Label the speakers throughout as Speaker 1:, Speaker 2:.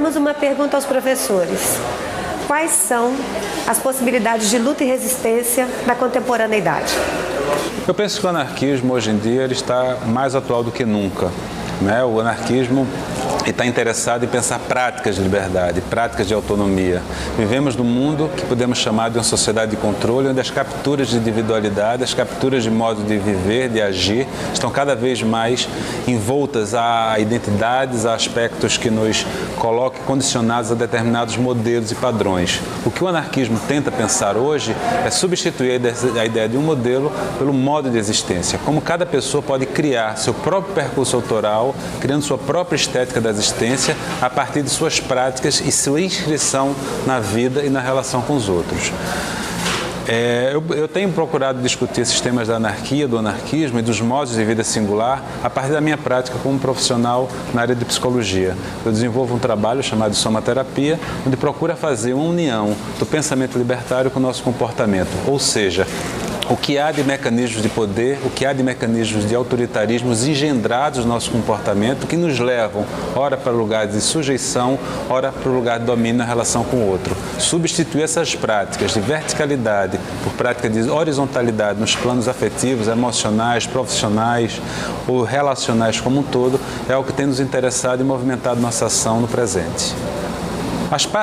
Speaker 1: Temos uma pergunta aos professores. Quais são as possibilidades de luta e resistência na contemporaneidade?
Speaker 2: Eu penso que o anarquismo, hoje em dia, ele está mais atual do que nunca, né? O anarquismo está interessado em pensar práticas de liberdade, práticas de autonomia. Vivemos num mundo que podemos chamar de uma sociedade de controle, onde as capturas de individualidade, as capturas de modo de viver, de agir, estão cada vez mais envoltas a identidades, a aspectos que nos colocam condicionados a determinados modelos e padrões. O que o anarquismo tenta pensar hoje é substituir a ideia de um modelo pelo modo de existência, como cada pessoa pode criar seu próprio percurso autoral, criando sua própria estética da existência a partir de suas práticas e sua inscrição na vida e na relação com os outros. Eu tenho procurado discutir esses temas da anarquia, do anarquismo e dos modos de vida singular a partir da minha prática como profissional na área de psicologia. Eu desenvolvo um trabalho chamado somaterapia, onde procura fazer uma união do pensamento libertário com o nosso comportamento, ou seja, o que há de mecanismos de poder, o que há de mecanismos de autoritarismos engendrados no nosso comportamento que nos levam, ora para lugares de sujeição, ora para o lugar de domínio na relação com o outro. Substituir essas práticas de verticalidade por prática de horizontalidade nos planos afetivos, emocionais, profissionais ou relacionais como um todo é o que tem nos interessado e movimentado nossa ação no presente.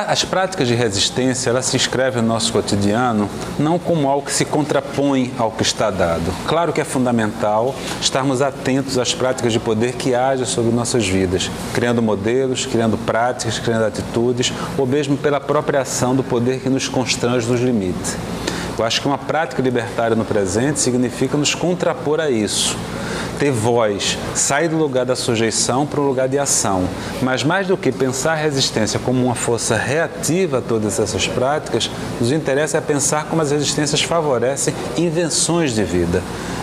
Speaker 2: As práticas de resistência, elas se inscrevem no nosso cotidiano não como algo que se contrapõe ao que está dado. Claro que é fundamental estarmos atentos às práticas de poder que agem sobre nossas vidas, criando modelos, criando práticas, criando atitudes, ou mesmo pela própria ação do poder que nos constrange nos limite. Eu acho que uma prática libertária no presente significa nos contrapor a isso. Ter voz, sair do lugar da sujeição para o lugar de ação. Mas mais do que pensar a resistência como uma força reativa a todas essas práticas, nos interessa é pensar como as resistências favorecem invenções de vida.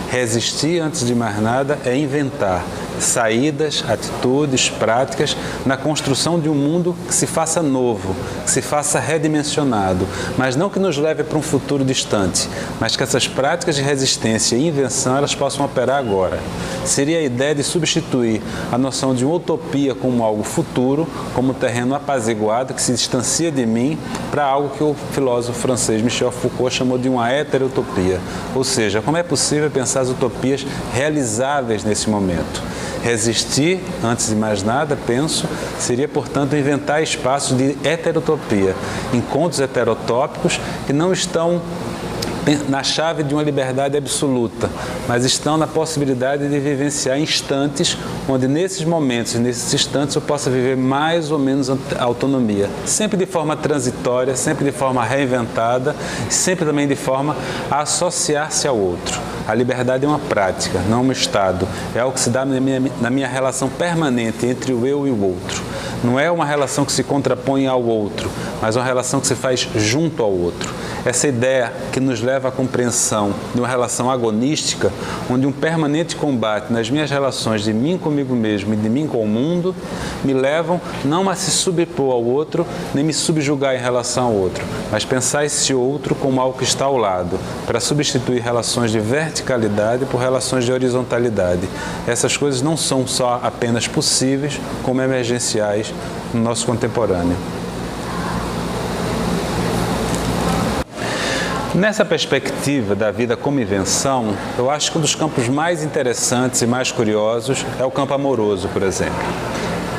Speaker 2: Resistir, antes de mais nada, é inventar saídas, atitudes, práticas na construção de um mundo que se faça novo, que se faça redimensionado, mas não que nos leve para um futuro distante, mas que essas práticas de resistência e invenção elas possam operar agora. Seria a ideia de substituir a noção de uma utopia como algo futuro, como um terreno apaziguado que se distancia de mim, para algo que o filósofo francês Michel Foucault chamou de uma heterotopia, ou seja, como é possível pensar as utopias realizáveis nesse momento. Resistir, antes de mais nada, penso, seria, portanto, inventar espaços de heterotopia, encontros heterotópicos que não estão na chave de uma liberdade absoluta, mas estão na possibilidade de vivenciar instantes onde nesses momentos e nesses instantes eu possa viver mais ou menos autonomia, sempre de forma transitória, sempre de forma reinventada, sempre também de forma a associar-se ao outro. A liberdade é uma prática, não um estado. É algo que se dá na minha relação permanente entre o eu e o outro. Não é uma relação que se contrapõe ao outro, mas uma relação que se faz junto ao outro. Essa ideia que nos leva à compreensão de uma relação agonística, onde um permanente combate nas minhas relações de mim comigo mesmo e de mim com o mundo, me levam não a se sobrepor ao outro, nem me subjugar em relação ao outro, mas pensar esse outro como algo que está ao lado, para substituir relações de verticalidade por relações de horizontalidade. Essas coisas não são só apenas possíveis, como emergenciais no nosso contemporâneo. Nessa perspectiva da vida como invenção, eu acho que um dos campos mais interessantes e mais curiosos é o campo amoroso, por exemplo.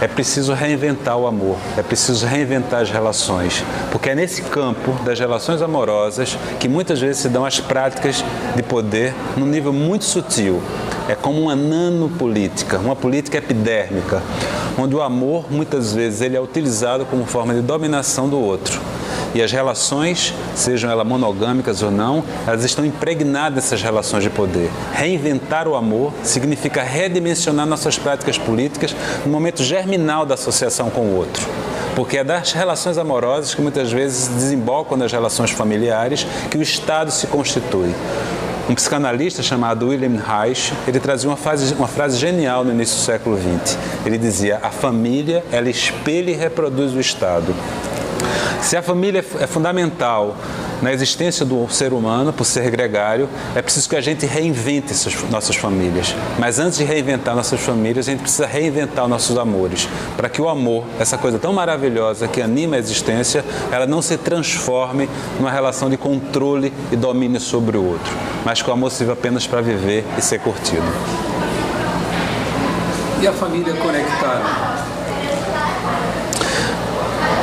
Speaker 2: É preciso reinventar o amor, é preciso reinventar as relações, porque é nesse campo das relações amorosas que muitas vezes se dão as práticas de poder num nível muito sutil. É como uma nanopolítica, uma política epidérmica, onde o amor, muitas vezes, ele é utilizado como forma de dominação do outro. E as relações, sejam elas monogâmicas ou não, elas estão impregnadas dessas relações de poder. Reinventar o amor significa redimensionar nossas práticas políticas no momento germinal da associação com o outro. Porque é das relações amorosas que muitas vezes desembocam nas relações familiares que o Estado se constitui. Um psicanalista chamado Wilhelm Reich, ele trazia uma frase genial no início do século XX. Ele dizia: a família, ela espelha e reproduz o Estado. Se a família é fundamental na existência do ser humano, por ser gregário, é preciso que a gente reinvente nossas famílias. Mas antes de reinventar nossas famílias, a gente precisa reinventar nossos amores, para que o amor, essa coisa tão maravilhosa que anima a existência, ela não se transforme numa relação de controle e domínio sobre o outro, mas que o amor sirva apenas para viver e ser curtido.
Speaker 3: E a família conectada?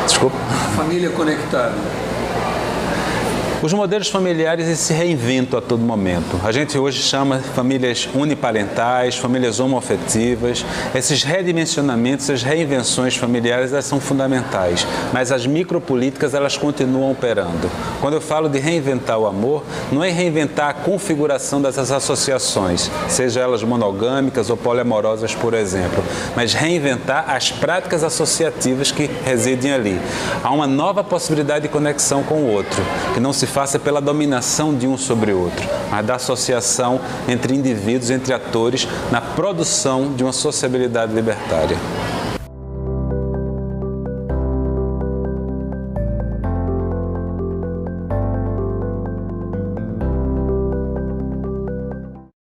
Speaker 2: Desculpa?
Speaker 3: Família conectada.
Speaker 2: Os modelos familiares eles se reinventam a todo momento. A gente hoje chama famílias uniparentais, famílias homoafetivas. Esses redimensionamentos, essas reinvenções familiares, elas são fundamentais. Mas as micropolíticas, elas continuam operando. Quando eu falo de reinventar o amor, não é reinventar a configuração dessas associações, seja elas monogâmicas ou poliamorosas, por exemplo, mas reinventar as práticas associativas que residem ali. Há uma nova possibilidade de conexão com o outro, que não se faça pela dominação de um sobre o outro, mas da associação entre indivíduos, entre atores, na produção de uma sociabilidade libertária.